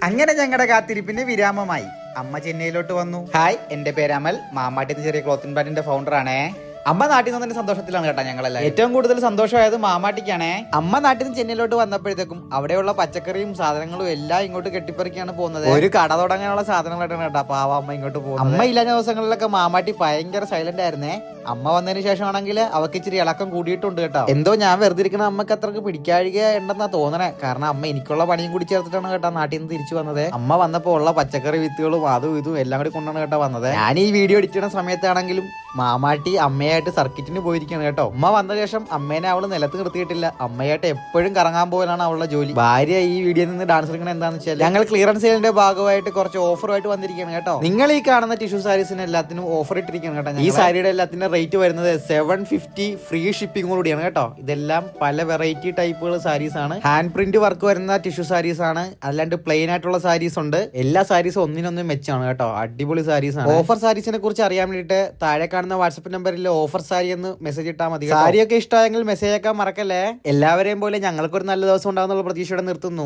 അങ്ങനെ ഞങ്ങളുടെ കാത്തിരിപ്പിന് വിരാമമായി. അമ്മ ചെന്നൈയിലോട്ട് വന്നു. ഹായ്, എന്റെ പേര് അമൽ, മാമാട്ടിന്ന് ചെറിയ ക്ലോത്തിങ് ബ്രാൻഡിന്റെ ഫൗണ്ടർ ആണേ. അമ്മ നാട്ടിൽ നിന്ന് സന്തോഷത്തിലാണ് കേട്ടോ ഞങ്ങളെല്ലാം. ഏറ്റവും കൂടുതൽ സന്തോഷമായത് മാമാട്ടിക്കാണേ. അമ്മ നാട്ടിൽ നിന്ന് ചെന്നൈയിലോട്ട് വന്നപ്പോഴത്തേക്കും അവിടെയുള്ള പച്ചക്കറിയും സാധനങ്ങളും എല്ലാം ഇങ്ങോട്ട് കെട്ടിപ്പറിക്കാണ് പോകുന്നത്. ഒരു കട തുടങ്ങാനുള്ള സാധനങ്ങളായിട്ടാണ് കേട്ടോ പാവ അമ്മ ഇങ്ങോട്ട് പോകുന്നത്. അമ്മ ഇല്ലാത്ത ദിവസങ്ങളിലൊക്കെ മാമാട്ടി ഭയങ്കര സൈലന്റ് ആയിരുന്നേ. അമ്മ വന്നതിന് ശേഷമാണെങ്കിൽ അവർക്ക് ഇച്ചിരി ഇളക്കം കൂടിയിട്ടുണ്ട് കേട്ടോ. എന്തോ ഞാൻ വെറുതെ ഇരിക്കുന്ന അമ്മക്ക് അത്രക്ക് പിടിക്കാഴിക ഉണ്ടെന്നാ തോന്നണേ. കാരണം അമ്മ എനിക്കുള്ള പണിയും കൂടി ചേർത്തിട്ടാണ് കേട്ടോ നാട്ടിൽ നിന്ന് തിരിച്ചു വന്നത്. അമ്മ വന്നപ്പോ ഉള്ള പച്ചക്കറി വിത്തുകളും അതും ഇതും എല്ലാം കൂടി കൊണ്ടാണ് കേട്ടോ വന്നത്. ഞാൻ ഈ വീഡിയോ എഡിറ്റ് ചെയ്യുന്ന സമയത്താണെങ്കിലും മാമാട്ടി അമ്മയായിട്ട് സർക്കിറ്റിന് പോയിരിക്കുകയാണ് കേട്ടോ. അമ്മ വന്ന ശേഷം അമ്മേനെ അവള് നിലത്ത് നിർത്തിയിട്ടില്ല. അമ്മയായിട്ട് എപ്പോഴും കറങ്ങാൻ പോകാനാണ് അവളുടെ ജോലി. ഭാര്യ ഈ വീഡിയോയിൽ നിന്ന് ഡാൻസ് കളിക്കണത് എന്താണെന്ന് വെച്ചാൽ ഞങ്ങൾ ക്ലിയറൻസ് സെയിലിന്റെ ഭാഗമായിട്ട് കുറച്ച് ഓഫറുമായിട്ട് വന്നിരിക്കുകയാണ് കേട്ടോ. നിങ്ങൾ ഈ കാണുന്ന ടിഷ്യൂ സാരീസിന് എല്ലാത്തിനും ഓഫർ ഇട്ടിരിക്കുകയാണ് കേട്ടോ. ഈ സാരിയുടെ എല്ലാത്തിന്റെ റേറ്റ് വരുന്നത് 750 ഫ്രീ ഷിപ്പിംഗോടുകൂടിയാണ് കേട്ടോ. ഇതെല്ലാം പല വെറൈറ്റി ടൈപ്പുകൾ സാരീസ് ആണ്. ഹാൻഡ് പ്രിന്റ് വർക്ക് വരുന്ന ടിഷ്യൂ സാരീസ് ആണ്. അല്ലാണ്ട് പ്ലെയിൻ ആയിട്ടുള്ള സാരീസ് ഉണ്ട്. എല്ലാ സാരീസും ഒന്നിനൊന്നും മെച്ചാണ് കേട്ടോ. അടിപൊളി സാരീസ് ആണ്. ഓഫർ സാരീസിനെ കുറിച്ച് അറിയാൻ വേണ്ടിയിട്ട് താഴെ കാണുന്ന വാട്സ്ആപ്പ് നമ്പറിൽ ഓഫർ സാരി എന്ന് മെസ്സേജ് ഇട്ടാൽ മതി. സാരിയൊക്കെ ഇഷ്ടമായെങ്കിൽ മെസ്സേജ് അയക്കാൻ മറക്കല്ലേ. എല്ലാവരെയും പോലെ ഞങ്ങൾക്കൊരു നല്ല ദിവസം ഉണ്ടാകുന്നുള്ള പ്രതീക്ഷയോടെ നിർത്തുന്നു.